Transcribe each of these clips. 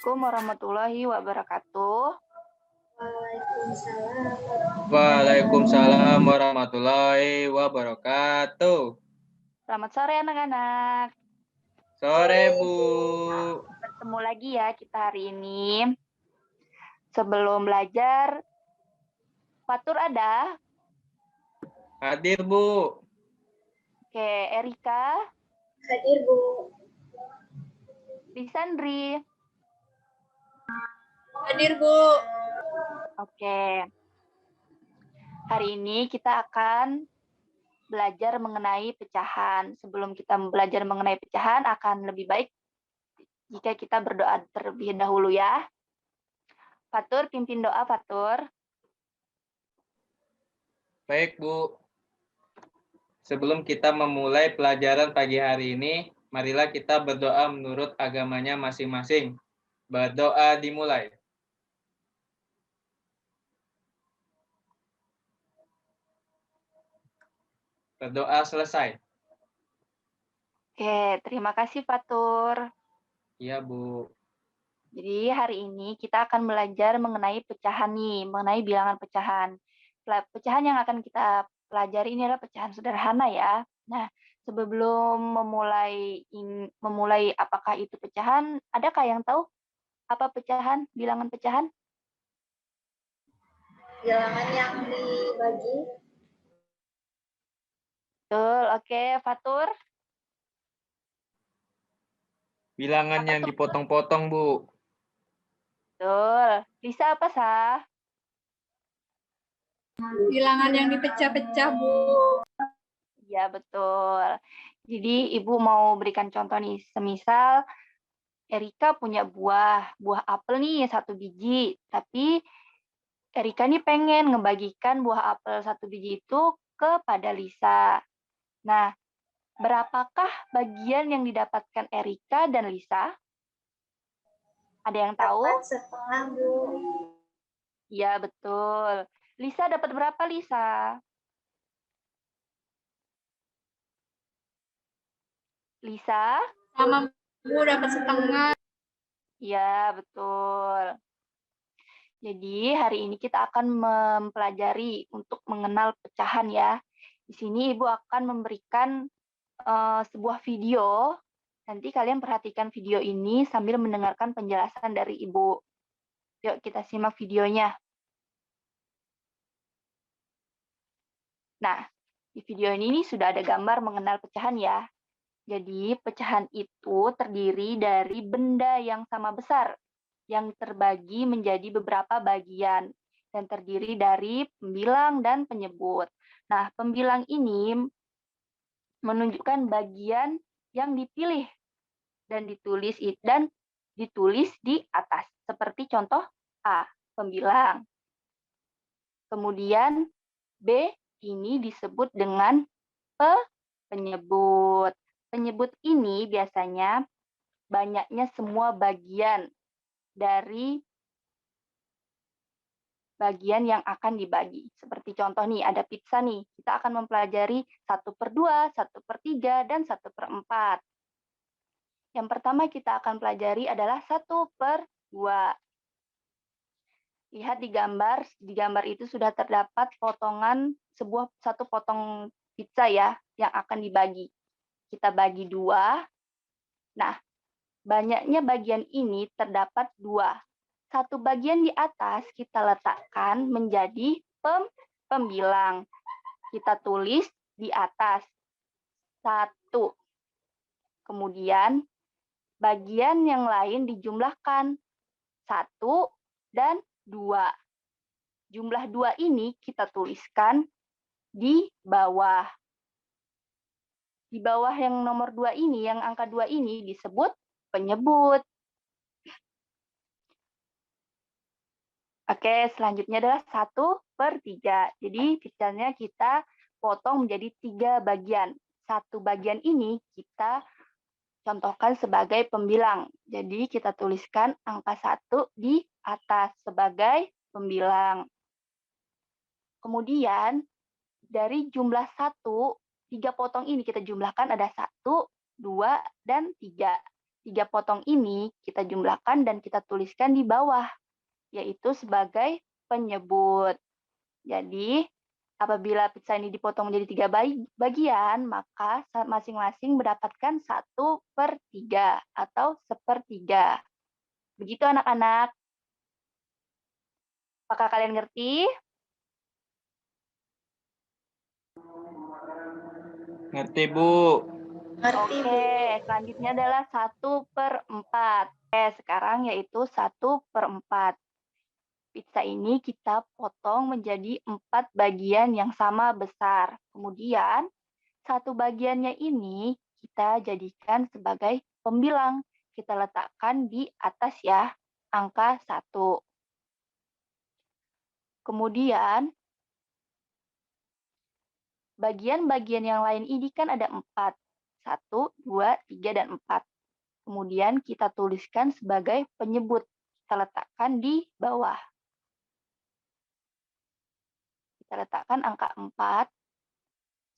Assalamualaikum warahmatullahi wabarakatuh. Waalaikumsalam. Waalaikumsalam warahmatullahi wabarakatuh. Selamat sore anak-anak. Sore, Bu. Bertemu lagi ya kita hari ini. Sebelum belajar, Fatur ada? Hadir, Bu. Oke, Erika, Hadir, Bu. Lisandri. Hadir, Bu. Oke. Hari ini kita akan belajar mengenai pecahan. Sebelum kita belajar mengenai pecahan, akan lebih baik jika kita berdoa terlebih dahulu ya. Fatur, pimpin doa, Fatur. Baik, Bu. Sebelum kita memulai pelajaran pagi hari ini, marilah kita berdoa menurut agamanya masing-masing. Berdoa dimulai. Berdoa selesai. Oke, terima kasih Fatur. Iya, Bu. Jadi hari ini kita akan belajar mengenai pecahan nih, mengenai bilangan pecahan. Pecahan yang akan kita pelajari ini adalah pecahan sederhana ya. Nah, sebelum memulai apakah itu pecahan, adakah yang tahu apa pecahan, bilangan pecahan? Bilangan yang dibagi. Betul, oke, Fatur. Bilangan Apa yang tuh? dipotong-potong, Bu. Betul. Lisa apa, Sah? Bilangan yang dipecah-pecah, Bu. Ya, betul. Jadi Ibu mau berikan contoh nih, semisal Erika punya buah apel nih 1 biji, tapi Erika nih pengen ngebagikan buah apel 1 biji itu kepada Lisa. Nah, berapakah bagian yang didapatkan Erika dan Lisa? Ada yang tahu? Dapat setengah, Bu. Iya, betul. Lisa dapat berapa, Lisa? Lisa? Sama, Bu, dapat setengah. Iya, betul. Jadi hari ini kita akan mempelajari untuk mengenal pecahan ya. Di sini Ibu akan memberikan sebuah video. Nanti kalian perhatikan video ini sambil mendengarkan penjelasan dari Ibu. Yuk kita simak videonya. Nah, di video ini sudah ada gambar mengenal pecahan ya. Jadi pecahan itu terdiri dari benda yang sama besar yang terbagi menjadi beberapa bagian dan terdiri dari pembilang dan penyebut. Nah, pembilang ini menunjukkan bagian yang dipilih dan ditulis di atas. Seperti contoh A, pembilang. Kemudian B ini disebut dengan penyebut. Penyebut ini biasanya banyaknya semua bagian dari bagian yang akan dibagi. Seperti contoh nih, ada pizza nih. Kita akan mempelajari 1/2, 1/3, dan 1/4. Yang pertama kita akan pelajari adalah 1/2. Lihat di gambar itu sudah terdapat satu potong pizza ya, yang akan dibagi. Kita bagi 2. Nah, banyaknya bagian ini terdapat 2. Satu bagian di atas kita letakkan menjadi pembilang. Kita tulis di atas 1. Kemudian bagian yang lain dijumlahkan 1 dan 2. Jumlah 2 ini kita tuliskan di bawah. Di bawah yang nomor 2 ini, yang angka 2 ini disebut penyebut. Oke, selanjutnya adalah 1/3. Jadi pizzanya kita potong menjadi 3 bagian. 1 bagian ini kita contohkan sebagai pembilang. Jadi kita tuliskan angka 1 di atas sebagai pembilang. Kemudian dari jumlah 1, 3 potong ini kita jumlahkan ada 1, 2, dan 3. 3 potong ini kita jumlahkan dan kita tuliskan di bawah, yaitu sebagai penyebut. Jadi, apabila pizza ini dipotong menjadi 3 bagian, maka masing-masing mendapatkan 1/3 atau 1/3. Begitu anak-anak. Apakah kalian ngerti? Ngerti, Bu. Ngerti, Bu. Oke, selanjutnya adalah 1/4. Oke, sekarang yaitu 1/4. Pizza ini kita potong menjadi 4 bagian yang sama besar. Kemudian, 1 bagiannya ini kita jadikan sebagai pembilang. Kita letakkan di atas ya, angka 1. Kemudian, bagian-bagian yang lain ini kan ada 4. 1, 2, 3, dan 4. Kemudian kita tuliskan sebagai penyebut. Kita letakkan di bawah. Kita letakkan angka 4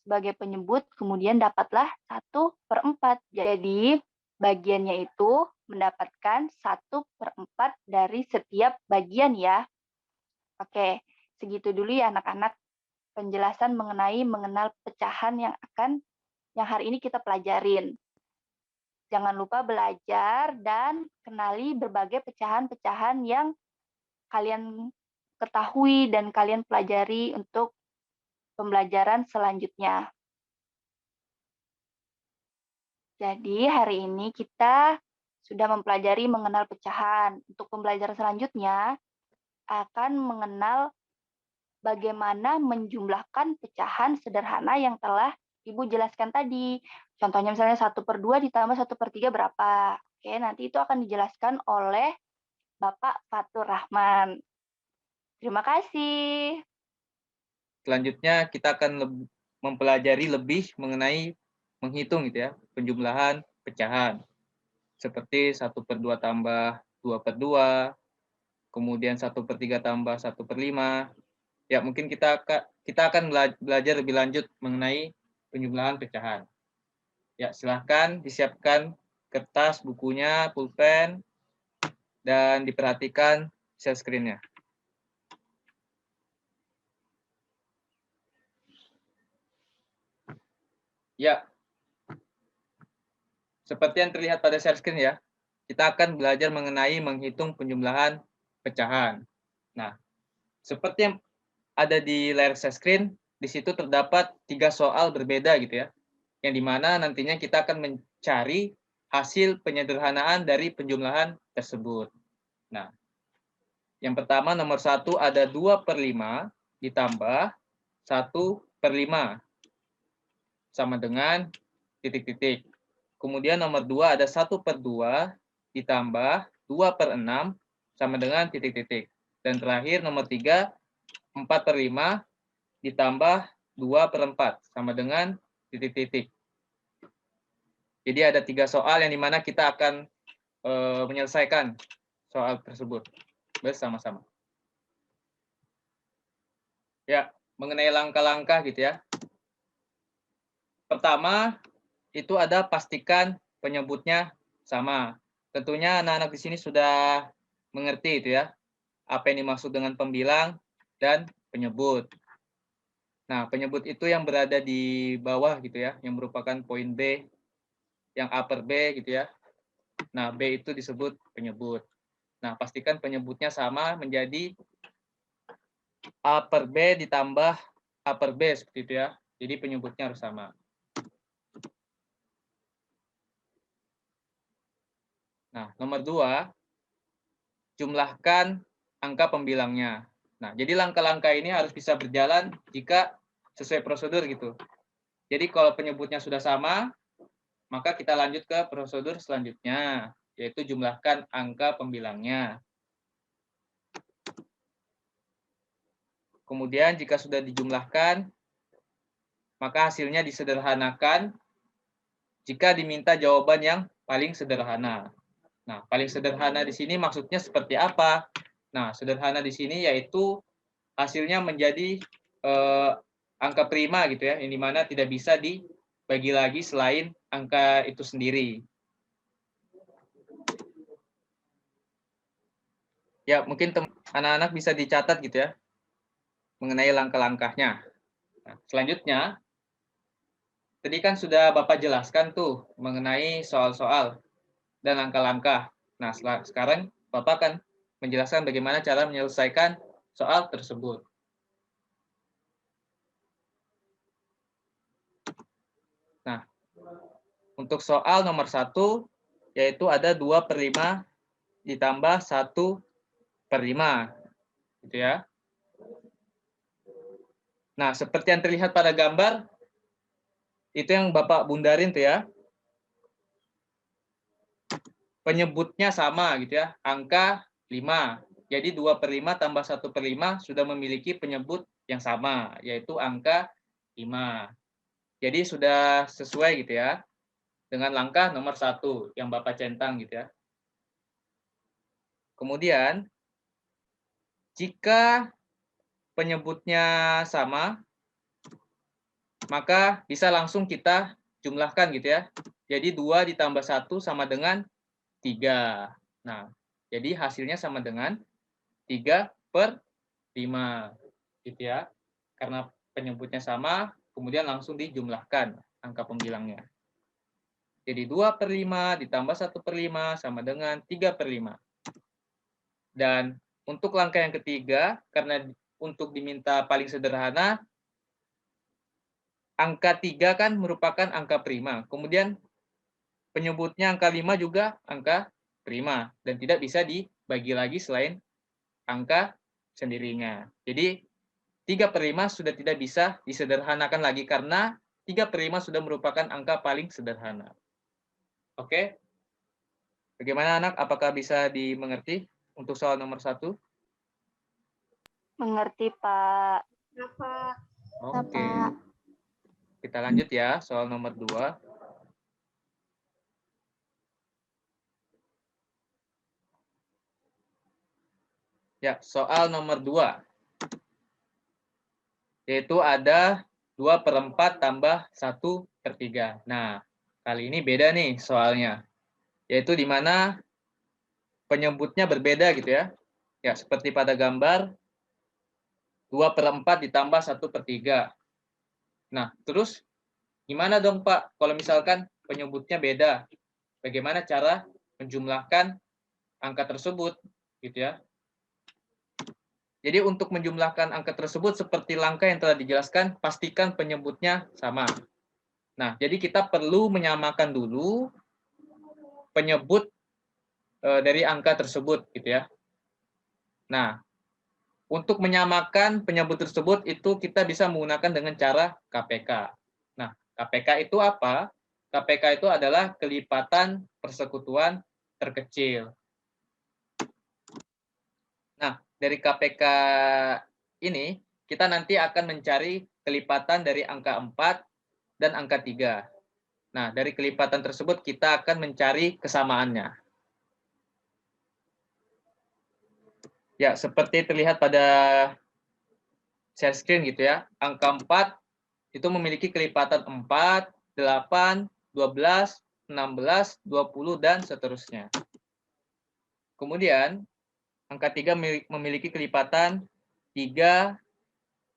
sebagai penyebut, kemudian dapatlah 1/4. Jadi, bagiannya itu mendapatkan 1/4 dari setiap bagian ya. Oke, segitu dulu ya anak-anak penjelasan mengenal pecahan yang hari ini kita pelajarin. Jangan lupa belajar dan kenali berbagai pecahan-pecahan yang kalian ketahui dan kalian pelajari untuk pembelajaran selanjutnya. Jadi hari ini kita sudah mempelajari mengenal pecahan. Untuk pembelajaran selanjutnya akan mengenal bagaimana menjumlahkan pecahan sederhana yang telah Ibu jelaskan tadi. Contohnya misalnya 1/2 ditambah 1/3 berapa. Oke, nanti itu akan dijelaskan oleh Bapak Fatur Rahman. Terima kasih. Selanjutnya kita akan mempelajari lebih mengenai menghitung gitu ya, penjumlahan pecahan. Seperti 1/2 tambah 2/2, kemudian 1/3 tambah 1/5. Ya, mungkin kita akan belajar lebih lanjut mengenai penjumlahan pecahan. Ya, silahkan disiapkan kertas, bukunya, pulpen, dan diperhatikan share screen-nya. Ya, seperti yang terlihat pada share screen ya, kita akan belajar mengenai menghitung penjumlahan pecahan. Nah, seperti yang ada di layar share screen, di situ terdapat 3 soal berbeda gitu ya, yang dimana nantinya kita akan mencari hasil penyederhanaan dari penjumlahan tersebut. Nah, yang pertama nomor 1 ada 2/5 ditambah 1/5 sama dengan titik-titik. Kemudian nomor 2 ada 1/2 ditambah 2/6 sama dengan titik-titik. Dan terakhir nomor 3, 4/5 ditambah 2/4 sama dengan titik-titik. Jadi ada 3 soal yang dimana kita akan menyelesaikan soal tersebut bersama-sama. Ya, mengenai langkah-langkah gitu ya. Pertama, itu ada pastikan penyebutnya sama. Tentunya anak-anak di sini sudah mengerti itu ya, apa yang dimaksud dengan pembilang dan penyebut. Nah, penyebut itu yang berada di bawah gitu ya, yang merupakan poin B, yang upper B gitu ya. Nah, B itu disebut penyebut. Nah, pastikan penyebutnya sama menjadi upper B ditambah upper B seperti itu ya. Jadi penyebutnya harus sama. Nah, nomor 2, jumlahkan angka pembilangnya. Nah, jadi langkah-langkah ini harus bisa berjalan jika sesuai prosedur gitu. Jadi kalau penyebutnya sudah sama, maka kita lanjut ke prosedur selanjutnya, yaitu jumlahkan angka pembilangnya. Kemudian jika sudah dijumlahkan, maka hasilnya disederhanakan jika diminta jawaban yang paling sederhana. Nah, paling sederhana di sini maksudnya seperti apa? Nah, sederhana di sini yaitu hasilnya menjadi angka prima gitu ya, yang dimana tidak bisa dibagi lagi selain angka itu sendiri. Ya, mungkin anak-anak bisa dicatat gitu ya, mengenai langkah-langkahnya. Nah, selanjutnya, tadi kan sudah Bapak jelaskan tuh mengenai soal-soal dan langkah-langkah. Nah, sekarang Bapak akan menjelaskan bagaimana cara menyelesaikan soal tersebut. Nah, untuk soal nomor 1, yaitu ada 2/5 ditambah 1/5, gitu ya. Nah, seperti yang terlihat pada gambar, itu yang Bapak bundarin tuh ya. Penyebutnya sama gitu ya, angka 5. Jadi 2/5 tambah 1/5 sudah memiliki penyebut yang sama, yaitu angka 5. Jadi sudah sesuai gitu ya, dengan langkah nomor 1 yang Bapak centang gitu ya. Kemudian, jika penyebutnya sama, maka bisa langsung kita jumlahkan gitu ya. Jadi 2 ditambah 1 sama dengan 3. Nah, jadi hasilnya sama dengan 3/5 gitu ya. Karena penyebutnya sama, kemudian langsung dijumlahkan angka pembilangnya. Jadi 2/5 ditambah 1/5 sama dengan 3/5. Dan untuk langkah yang ketiga, karena untuk diminta paling sederhana, angka 3 kan merupakan angka prima. Kemudian penyebutnya angka 5 juga angka prima. Dan tidak bisa dibagi lagi selain angka sendirinya. Jadi 3/5 sudah tidak bisa disederhanakan lagi karena 3/5 sudah merupakan angka paling sederhana. Oke? Bagaimana anak? Apakah bisa dimengerti untuk soal nomor 1? Mengerti, Pak. Apa? Oke. Kita lanjut ya, soal nomor 2. Ya, soal nomor 2. Yaitu ada 2/4 tambah 1/3. Nah, kali ini beda nih soalnya. Yaitu di mana penyebutnya berbeda gitu ya. Ya, seperti pada gambar, 2/4 ditambah 1/3. Nah, terus gimana dong Pak kalau misalkan penyebutnya beda? Bagaimana cara menjumlahkan angka tersebut gitu ya? Jadi untuk menjumlahkan angka tersebut seperti langkah yang telah dijelaskan, pastikan penyebutnya sama. Nah, jadi kita perlu menyamakan dulu penyebut dari angka tersebut gitu ya. Nah, untuk menyamakan penyebut tersebut itu kita bisa menggunakan dengan cara KPK. Nah, KPK itu apa? KPK itu adalah kelipatan persekutuan terkecil. Nah, dari KPK ini kita nanti akan mencari kelipatan dari angka 4 dan angka 3. Nah, dari kelipatan tersebut kita akan mencari kesamaannya. Ya, seperti terlihat pada share screen gitu ya. Angka 4 itu memiliki kelipatan 4, 8, 12, 16, 20, dan seterusnya. Kemudian, angka 3 memiliki kelipatan 3,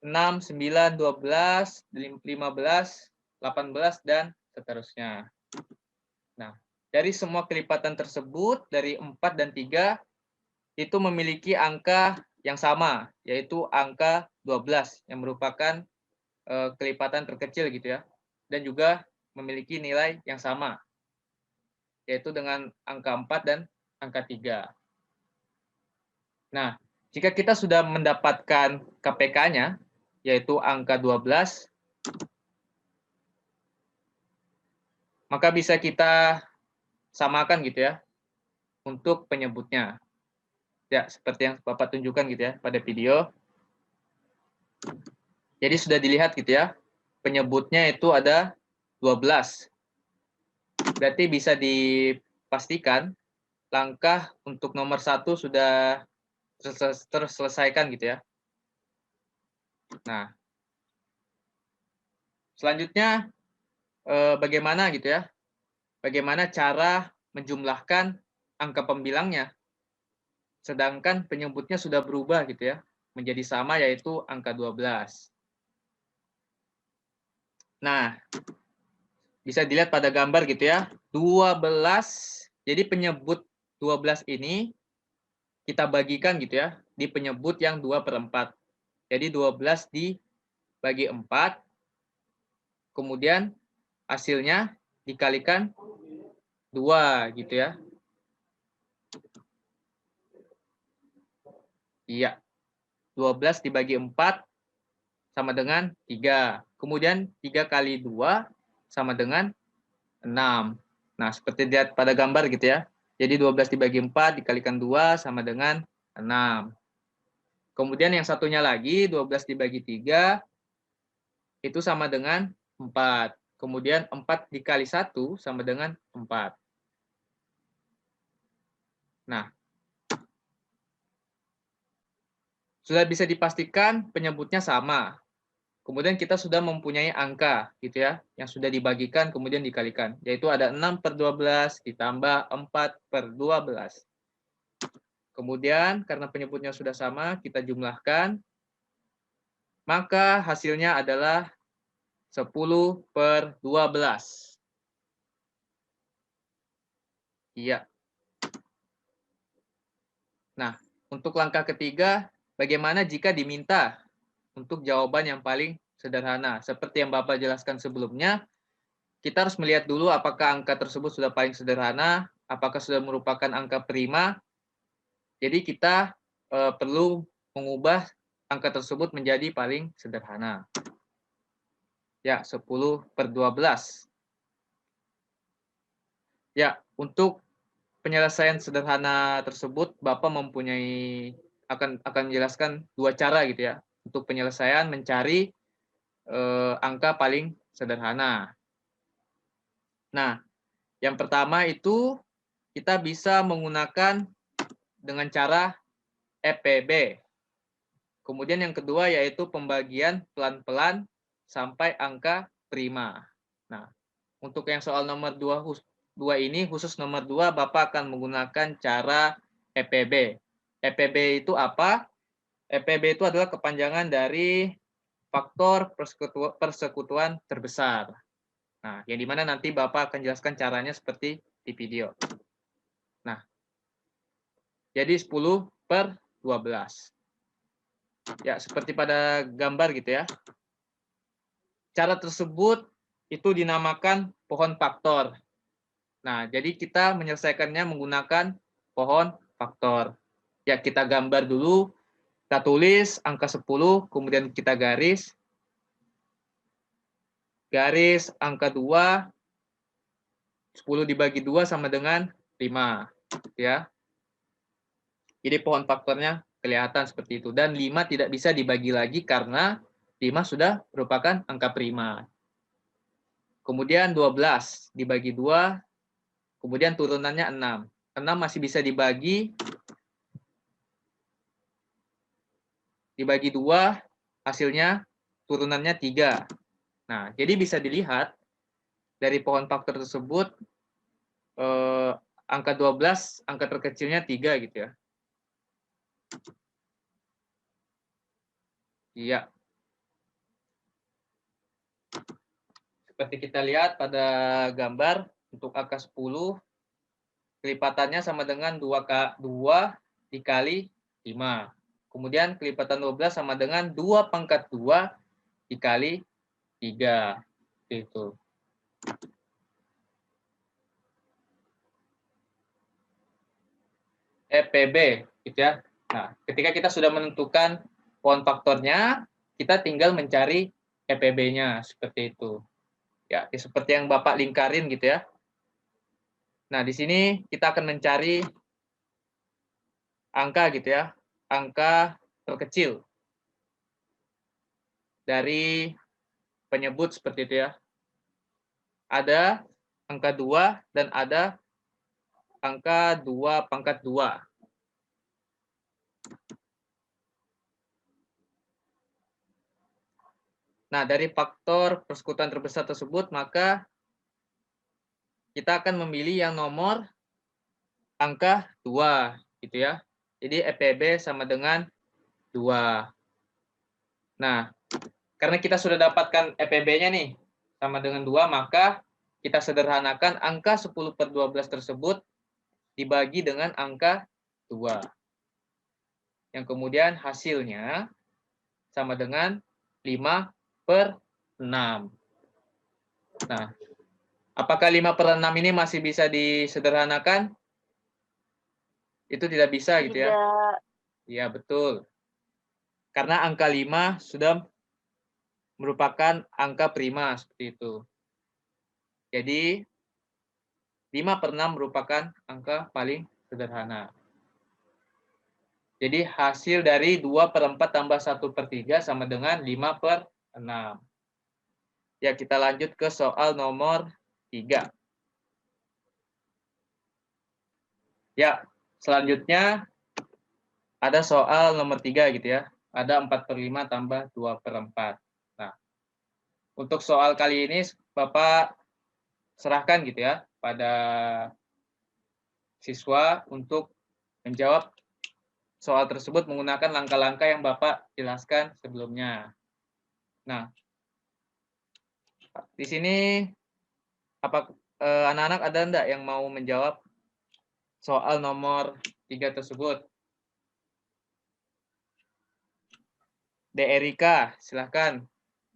6, 9, 12, 15, 18, dan seterusnya. Nah, dari semua kelipatan tersebut, dari 4 dan 3, itu memiliki angka yang sama, yaitu angka 12, yang merupakan kelipatan terkecil gitu ya. Dan juga memiliki nilai yang sama, yaitu dengan angka 4 dan angka 3. Nah, jika kita sudah mendapatkan KPK-nya, yaitu angka 12, maka bisa kita samakan gitu ya, untuk penyebutnya. Ya, seperti yang Bapak tunjukkan gitu ya, pada video. Jadi sudah dilihat gitu ya, penyebutnya itu ada 12. Berarti bisa dipastikan langkah untuk nomor 1 sudah terselesaikan gitu ya. Nah, selanjutnya bagaimana gitu ya? Bagaimana cara menjumlahkan angka pembilangnya? sedangkan penyebutnya sudah berubah gitu ya, menjadi sama yaitu angka 12. Nah, bisa dilihat pada gambar gitu ya, 12, jadi penyebut 12 ini kita bagikan gitu ya, di penyebut yang 2/4. Jadi 12 dibagi 4, kemudian hasilnya dikalikan 2 gitu ya. Iya, 12 dibagi 4 sama dengan 3. Kemudian 3 kali 2 sama dengan 6. Nah, seperti lihat pada gambar gitu ya. Jadi 12 dibagi 4 dikalikan 2 sama dengan 6. Kemudian yang satunya lagi, 12 dibagi 3 itu sama dengan 4. Kemudian 4 dikali 1 sama dengan 4. Nah, sudah bisa dipastikan penyebutnya sama. Kemudian kita sudah mempunyai angka gitu ya, yang sudah dibagikan kemudian dikalikan. Yaitu ada 6/12 ditambah 4/12. Kemudian karena penyebutnya sudah sama, kita jumlahkan. Maka hasilnya adalah 10/12. Iya. Nah, untuk langkah ketiga, bagaimana jika diminta untuk jawaban yang paling sederhana? Seperti yang Bapak jelaskan sebelumnya, kita harus melihat dulu apakah angka tersebut sudah paling sederhana, apakah sudah merupakan angka prima. Jadi kita perlu mengubah angka tersebut menjadi paling sederhana. Ya, 10/12. Ya, untuk penyelesaian sederhana tersebut, Bapak mempunyai akan menjelaskan 2 cara gitu ya, untuk penyelesaian mencari angka paling sederhana. Nah, yang pertama itu kita bisa menggunakan dengan cara EPB. Kemudian yang kedua yaitu pembagian pelan-pelan sampai angka prima. Nah, untuk yang soal nomor 2 ini, khusus nomor 2, Bapak akan menggunakan cara EPB. EPB itu apa? EPB itu adalah kepanjangan dari faktor persekutuan terbesar. Nah, yang dimana nanti Bapak akan jelaskan caranya seperti di video. Nah, jadi 10/12. Ya, seperti pada gambar gitu ya. Cara tersebut itu dinamakan pohon faktor. Nah, jadi kita menyelesaikannya menggunakan pohon faktor. Ya, kita gambar dulu, kita tulis angka 10, kemudian kita garis angka 2, 10 dibagi 2 sama dengan 5. Ya. Jadi pohon faktornya kelihatan seperti itu. Dan 5 tidak bisa dibagi lagi karena 5 sudah merupakan angka prima. Kemudian 12 dibagi 2, kemudian turunannya 6. 6 masih bisa dibagi 2, hasilnya turunannya 3. Nah, jadi bisa dilihat dari pohon faktor tersebut, angka 12, angka terkecilnya 3 gitu ya. Iya. Seperti kita lihat pada gambar, untuk angka 10, kelipatannya sama dengan 2 dikali 5. Kemudian kelipatan 12 sama dengan 2/2 dikali 3. Itu. EPB, gitu ya. Nah, ketika kita sudah menentukan pohon faktornya, kita tinggal mencari EPB-nya, seperti itu. Ya, seperti yang Bapak lingkarin gitu ya. Nah, di sini kita akan mencari angka gitu ya, angka terkecil dari penyebut seperti itu ya. Ada angka 2 dan ada angka 2/2. Nah, dari faktor persekutuan terbesar tersebut, maka kita akan memilih yang nomor angka 2, gitu ya. Jadi EPB sama dengan 2. Nah, karena kita sudah dapatkan EPB-nya nih, sama dengan 2, maka kita sederhanakan angka 10/12 tersebut dibagi dengan angka 2. Yang kemudian hasilnya sama dengan 5/6. Nah, apakah 5/6 ini masih bisa disederhanakan? Itu tidak bisa gitu ya? Tidak. Iya, betul. Karena angka 5 sudah merupakan angka prima seperti itu. Jadi 5/6 merupakan angka paling sederhana. Jadi hasil dari 2/4 tambah 1/3 sama dengan 5/6. Ya, kita lanjut ke soal nomor 3. Ya, selanjutnya ada soal nomor 3 gitu ya. Ada 4/5 tambah 2/4. Nah, untuk soal kali ini Bapak serahkan gitu ya pada siswa untuk menjawab soal tersebut menggunakan langkah-langkah yang Bapak jelaskan sebelumnya. Nah, di sini anak-anak ada enggak yang mau menjawab soal nomor 3 tersebut? De Erika, silahkan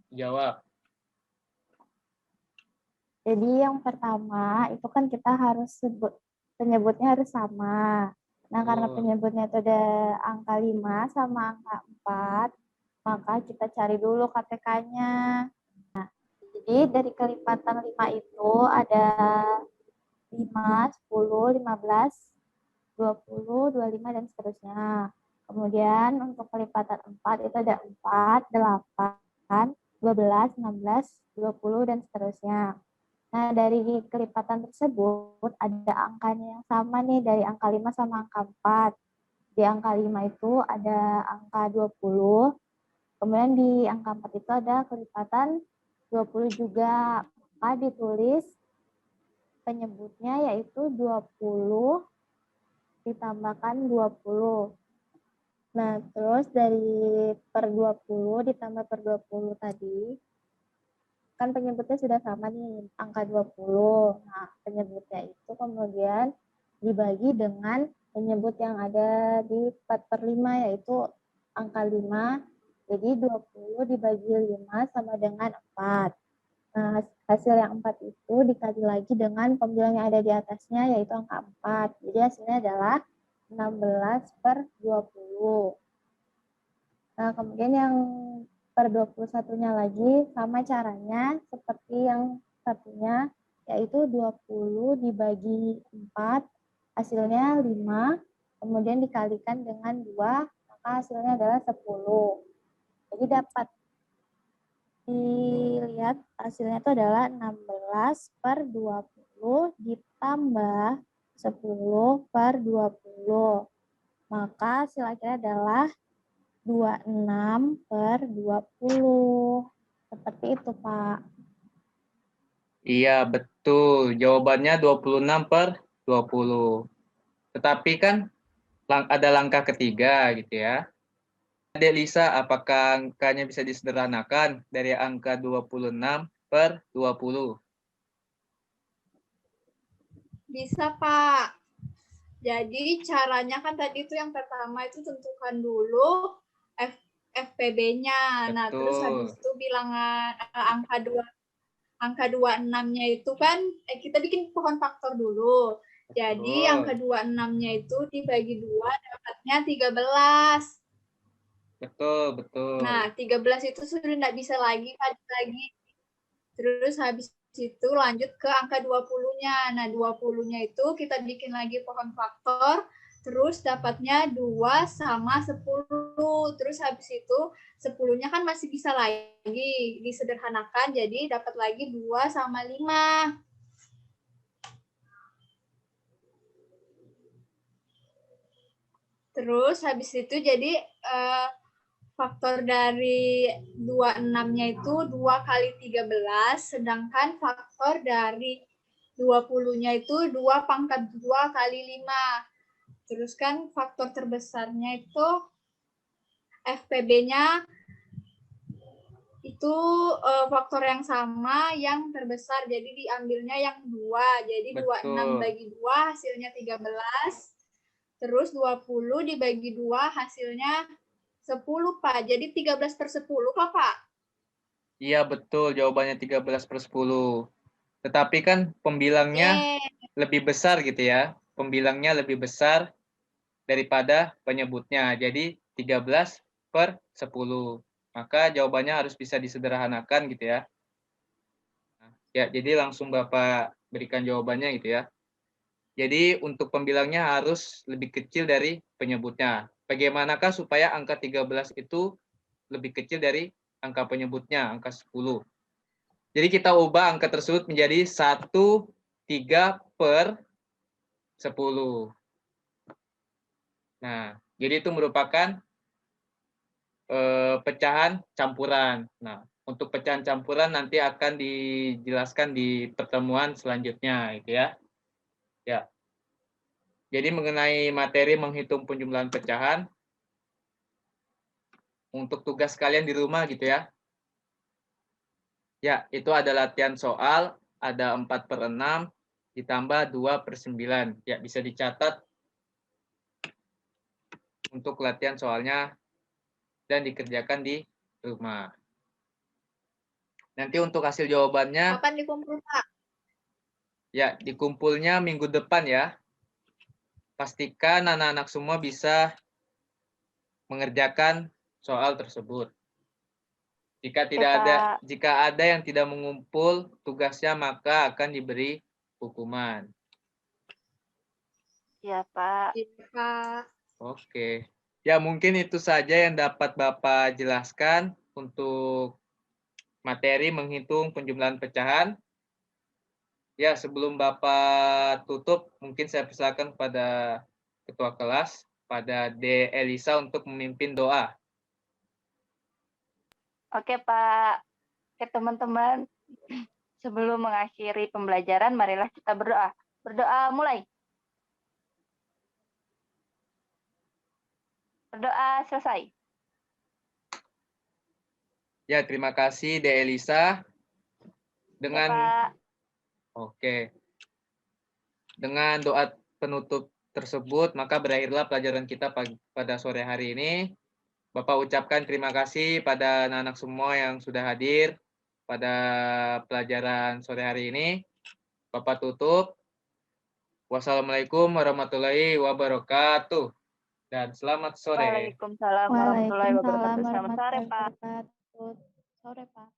jawab. Jadi yang pertama itu kan kita harus penyebutnya harus sama. Nah, karena penyebutnya itu ada angka 5 sama angka 4, maka kita cari dulu KTK-nya. Nah, jadi dari kelipatan 5 itu ada 5, 10, 15, 20, 25, dan seterusnya. Kemudian untuk kelipatan 4 itu ada 4, 8, 12, 16, 20, dan seterusnya. Nah, dari kelipatan tersebut ada angkanya yang sama nih dari angka 5 sama angka 4. Di angka 5 itu ada angka 20, kemudian di angka 4 itu ada kelipatan 20 juga. Maka ditulis penyebutnya yaitu 20 ditambahkan 20. Nah, terus dari per 20 ditambah per 20 tadi, kan penyebutnya sudah sama nih, angka 20. Nah, penyebutnya itu kemudian dibagi dengan penyebut yang ada di 4/5, yaitu angka 5. Jadi 20 dibagi 5 sama dengan 4. Nah, hasil yang 4 itu dikali lagi dengan pembilang yang ada di atasnya, yaitu angka 4. Jadi hasilnya adalah 16/20. Nah, kemudian yang per 21-nya lagi sama caranya seperti yang satunya, yaitu 20 dibagi 4, hasilnya 5, kemudian dikalikan dengan 2, maka hasilnya adalah 10. Jadi dapat dilihat hasilnya itu adalah 16/20 ditambah 10/20. Maka hasil akhirnya adalah 26/20. Seperti itu, Pak. Iya, betul. Jawabannya 26/20. Tetapi kan ada langkah ketiga gitu ya. Adek Lisa, apakah angkanya bisa disederhanakan dari angka 26/20? Bisa, Pak. Jadi caranya kan tadi itu yang pertama itu tentukan dulu FPB-nya. Nah, terus habis itu bilangan angka 26-nya itu kan kita bikin pohon faktor dulu. Jadi angka 26-nya itu dibagi 2 dapatnya 13. Betul. Nah, 13 itu sudah tidak bisa lagi. Terus habis itu lanjut ke angka 20-nya. Nah, 20-nya itu kita bikin lagi pohon faktor, terus dapatnya 2 sama 10. Terus habis itu 10-nya kan masih bisa lagi disederhanakan, jadi dapat lagi 2 sama 5. Terus habis itu jadi faktor dari 26-nya itu 2 kali 13, sedangkan faktor dari 20-nya itu 2 pangkat 2 kali 5. Terus kan faktor terbesarnya itu FPB-nya itu faktor yang sama yang terbesar, jadi diambilnya yang 2, jadi 26 Betul. bagi 2 hasilnya 13, terus 20 dibagi 2 hasilnya 10 Pak, jadi 13/10 Pak. Iya, betul. Jawabannya 13/10. Tetapi kan pembilangnya lebih besar gitu ya. Pembilangnya lebih besar daripada penyebutnya. Jadi 13/10. Maka jawabannya harus bisa disederhanakan gitu ya. Ya, jadi langsung Bapak berikan jawabannya gitu ya. Jadi untuk pembilangnya harus lebih kecil dari penyebutnya. Bagaimanakah supaya angka 13 itu lebih kecil dari angka penyebutnya, angka 10? Jadi kita ubah angka tersebut menjadi 1/3/10. Nah, jadi itu merupakan pecahan campuran. Nah, untuk pecahan campuran nanti akan dijelaskan di pertemuan selanjutnya, gitu ya. Ya. Jadi mengenai materi menghitung penjumlahan pecahan, untuk tugas kalian di rumah gitu ya. Ya, itu ada latihan soal, ada 4/6 ditambah 2/9. Ya, bisa dicatat untuk latihan soalnya dan dikerjakan di rumah. Nanti untuk hasil jawabannya, Kapan dikumpul Pak? ya dikumpulnya minggu depan ya. Pastikan anak-anak semua bisa mengerjakan soal tersebut. Jika ada yang tidak mengumpul tugasnya, maka akan diberi hukuman. Ya, Pak. Iya, Pak. Oke. Ya, mungkin itu saja yang dapat Bapak jelaskan untuk materi menghitung penjumlahan pecahan. Ya, sebelum Bapak tutup, mungkin saya persilakan pada Ketua Kelas, pada D. Elisa untuk memimpin doa. Oke, Pak. Oke, teman-teman. Sebelum mengakhiri pembelajaran, marilah kita berdoa. Berdoa mulai. Berdoa selesai. Ya, terima kasih D. Elisa. Dengan Pak. Oke. Dengan doa penutup tersebut, maka berakhirlah pelajaran kita pada sore hari ini. Bapak ucapkan terima kasih pada anak-anak semua yang sudah hadir pada pelajaran sore hari ini. Bapak tutup. Wassalamualaikum warahmatullahi wabarakatuh. Dan selamat sore. Waalaikumsalam warahmatullahi wabarakatuh. Selamat sore, Pak. Waalaikumsalam warahmatullahi wabarakatuh. Sore, Pak.